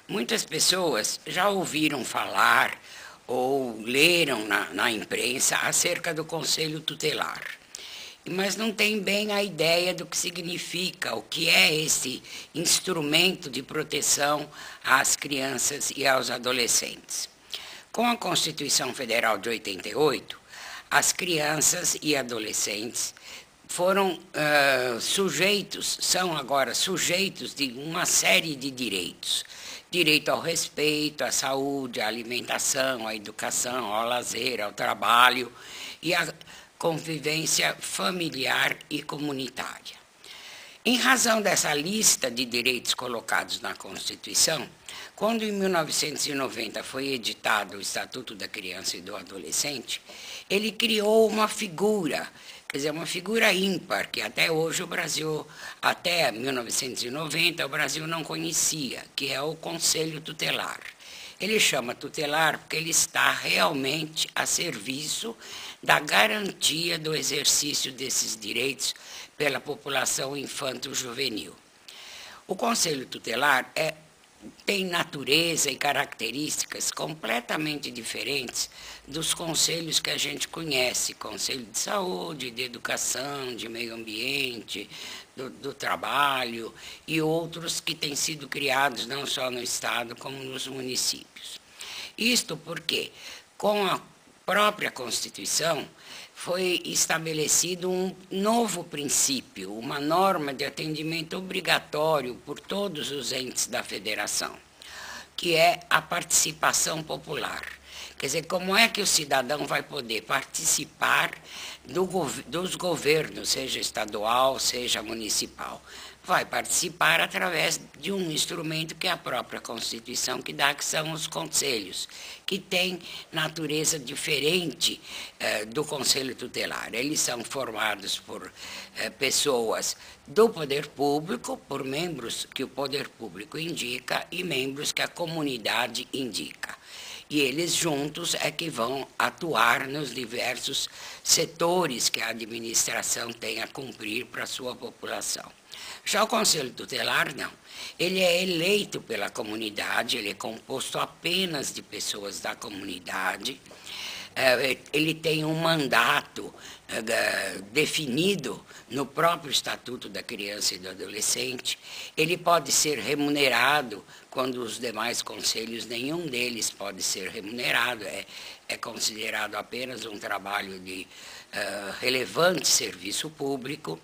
Muitas pessoas já ouviram falar ou leram na imprensa acerca do Conselho Tutelar, mas não tem bem a ideia do que significa, o que é esse instrumento de proteção às crianças e aos adolescentes. Com a Constituição Federal de 88, as crianças e adolescentes são agora sujeitos de uma série de direitos. Direito ao respeito, à saúde, à alimentação, à educação, ao lazer, ao trabalho e à convivência familiar e comunitária. Em razão dessa lista de direitos colocados na Constituição, quando em 1990 foi editado o Estatuto da Criança e do Adolescente, ele criou uma figura, quer dizer, uma figura ímpar, que até hoje o Brasil, até 1990, o Brasil não conhecia, que é o Conselho Tutelar. Ele chama tutelar porque ele está realmente a serviço da garantia do exercício desses direitos pela população infanto-juvenil. O Conselho Tutelar tem natureza e características completamente diferentes dos conselhos que a gente conhece, Conselho de Saúde, de Educação, de Meio Ambiente, do Trabalho e outros que têm sido criados não só no Estado como nos municípios. Isto porque, com a própria Constituição, foi estabelecido um novo princípio, uma norma de atendimento obrigatório por todos os entes da federação, que é a participação popular. Quer dizer, como é que o cidadão vai poder participar dos governos, seja estadual, seja municipal? Vai participar através de um instrumento que é a própria Constituição que dá, que são os conselhos, que têm natureza diferente do Conselho Tutelar. Eles são formados por pessoas do poder público, por membros que o poder público indica e membros que a comunidade indica. E eles juntos é que vão atuar nos diversos setores que a administração tem a cumprir para a sua população. Já o Conselho Tutelar, não. Ele é eleito pela comunidade, ele é composto apenas de pessoas da comunidade, ele tem um mandato definido no próprio Estatuto da Criança e do Adolescente, ele pode ser remunerado quando os demais conselhos, nenhum deles pode ser remunerado, é considerado apenas um trabalho de relevante serviço público.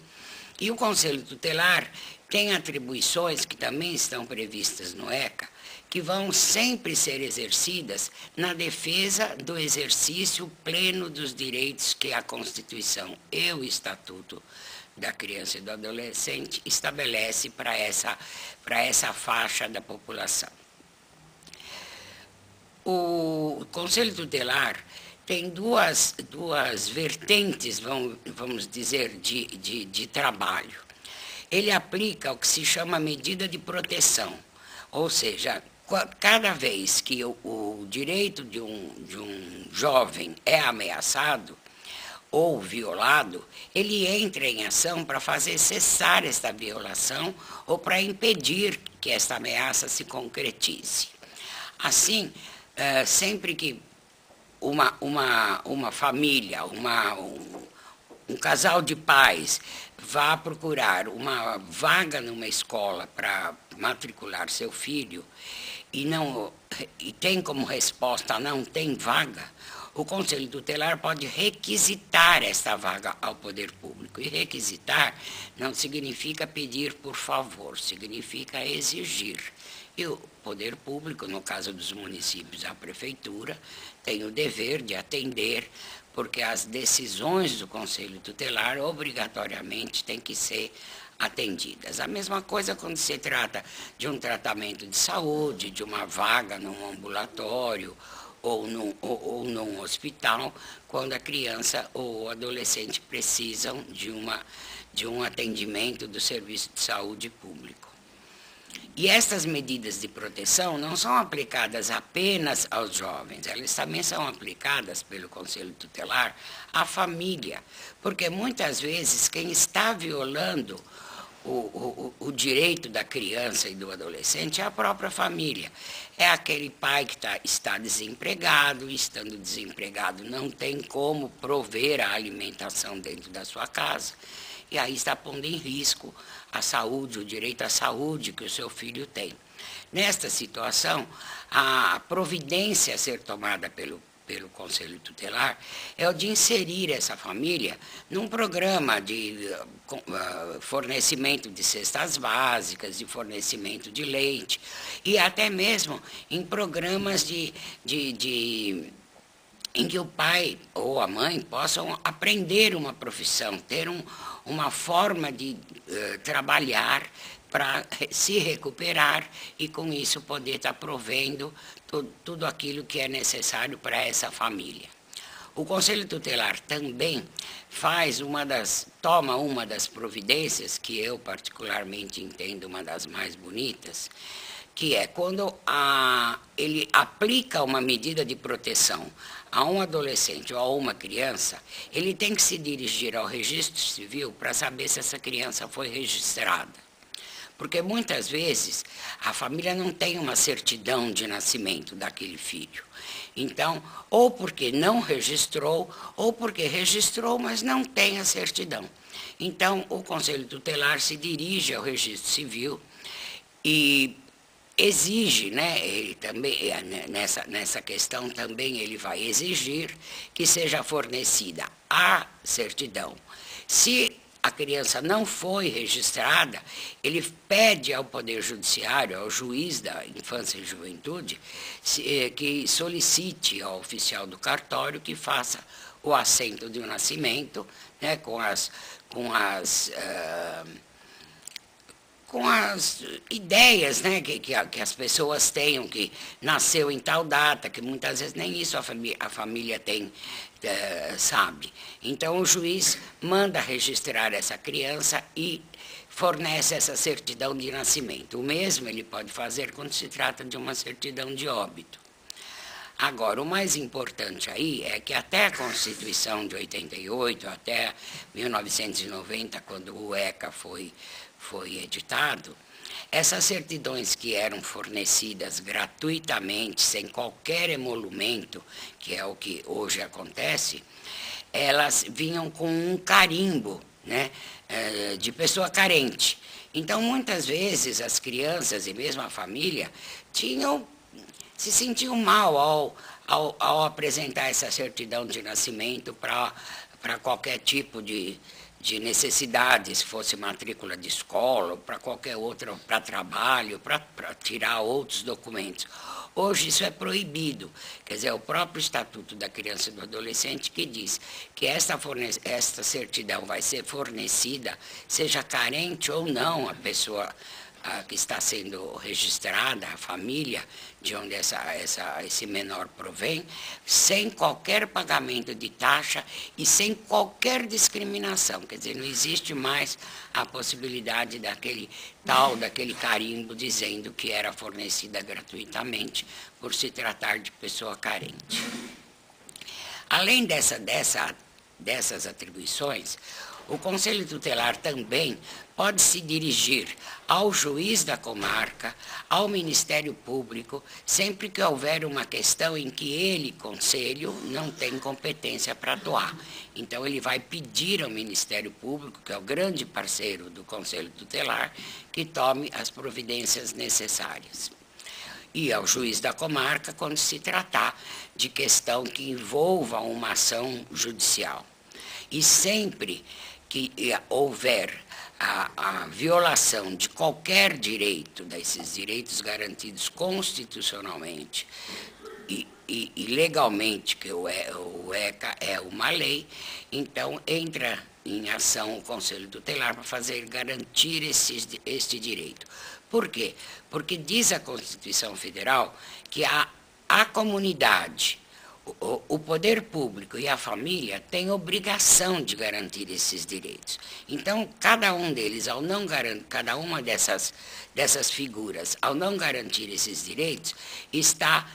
E o Conselho Tutelar tem atribuições que também estão previstas no ECA, que vão sempre ser exercidas na defesa do exercício pleno dos direitos que a Constituição e o Estatuto da Criança e do Adolescente estabelece para essa faixa da população. O Conselho Tutelar tem duas vertentes, vamos dizer, de trabalho. Ele aplica o que se chama medida de proteção, ou seja, cada vez que o direito de um jovem é ameaçado ou violado, ele entra em ação para fazer cessar esta violação ou para impedir que esta ameaça se concretize. Assim, sempre que uma família, um casal de pais vá procurar uma vaga numa escola para matricular seu filho e tem como resposta não tem vaga, o Conselho Tutelar pode requisitar esta vaga ao poder público. E requisitar não significa pedir por favor, significa exigir. E o poder público, no caso dos municípios, a prefeitura, tem o dever de atender, porque as decisões do Conselho Tutelar obrigatoriamente têm que ser atendidas. A mesma coisa quando se trata de um tratamento de saúde, de uma vaga num ambulatório ou num hospital, quando a criança ou o adolescente precisam de um atendimento do serviço de saúde público. E estas medidas de proteção não são aplicadas apenas aos jovens, elas também são aplicadas pelo Conselho Tutelar à família, porque muitas vezes quem está violando o direito da criança e do adolescente é a própria família. É aquele pai que está desempregado, e estando desempregado não tem como prover a alimentação dentro da sua casa, e aí está pondo em risco a saúde, o direito à saúde que o seu filho tem. Nesta situação, a providência a ser tomada pelo Conselho Tutelar é o de inserir essa família num programa de fornecimento de cestas básicas, de fornecimento de leite, e até mesmo em programas em que o pai ou a mãe possam aprender uma profissão, ter uma forma de trabalhar para se recuperar e, com isso, poder estar provendo tudo aquilo que é necessário para essa família. O Conselho Tutelar também toma uma das providências, que eu particularmente entendo uma das mais bonitas, que é quando ele aplica uma medida de proteção a um adolescente ou a uma criança, ele tem que se dirigir ao registro civil para saber se essa criança foi registrada. Porque muitas vezes a família não tem uma certidão de nascimento daquele filho. Então, ou porque não registrou, ou porque registrou, mas não tem a certidão. Então, o Conselho Tutelar se dirige ao registro civil e exige, né, ele também, nessa questão também ele vai exigir que seja fornecida a certidão. Se a criança não foi registrada, ele pede ao Poder Judiciário, ao juiz da infância e juventude, que solicite ao oficial do cartório que faça o assento de um nascimento, né, com as ideias, né, que as pessoas tenham, que nasceu em tal data, que muitas vezes nem isso a família tem, sabe. Então, o juiz manda registrar essa criança e fornece essa certidão de nascimento. O mesmo ele pode fazer quando se trata de uma certidão de óbito. Agora, o mais importante aí é que até a Constituição de 88, até 1990, quando o ECA foi editado, essas certidões que eram fornecidas gratuitamente, sem qualquer emolumento, que é o que hoje acontece, elas vinham com um carimbo, né, de pessoa carente. Então, muitas vezes, as crianças e mesmo a família se sentiam mal ao apresentar essa certidão de nascimento para qualquer tipo de necessidade, se fosse matrícula de escola, ou para qualquer outra, para trabalho, para tirar outros documentos. Hoje isso é proibido. Quer dizer, é o próprio Estatuto da Criança e do Adolescente que diz que esta certidão vai ser fornecida, seja carente ou não a pessoa que está sendo registrada, a família de onde esse menor provém, sem qualquer pagamento de taxa e sem qualquer discriminação. Quer dizer, não existe mais a possibilidade daquele carimbo dizendo que era fornecida gratuitamente por se tratar de pessoa carente. Além dessas atribuições, o Conselho Tutelar também pode se dirigir ao juiz da comarca, ao Ministério Público, sempre que houver uma questão em que ele, Conselho, não tem competência para atuar. Então, ele vai pedir ao Ministério Público, que é o grande parceiro do Conselho Tutelar, que tome as providências necessárias. E ao juiz da comarca, quando se tratar de questão que envolva uma ação judicial. E sempre que houver a violação de qualquer direito, desses direitos garantidos constitucionalmente e legalmente, que o ECA é uma lei, então entra em ação o Conselho Tutelar para garantir este direito. Por quê? Porque diz a Constituição Federal que a comunidade, o poder público e a família têm obrigação de garantir esses direitos. Então, cada um deles, cada uma dessas figuras, ao não garantir esses direitos, está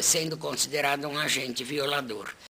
sendo considerado um agente violador.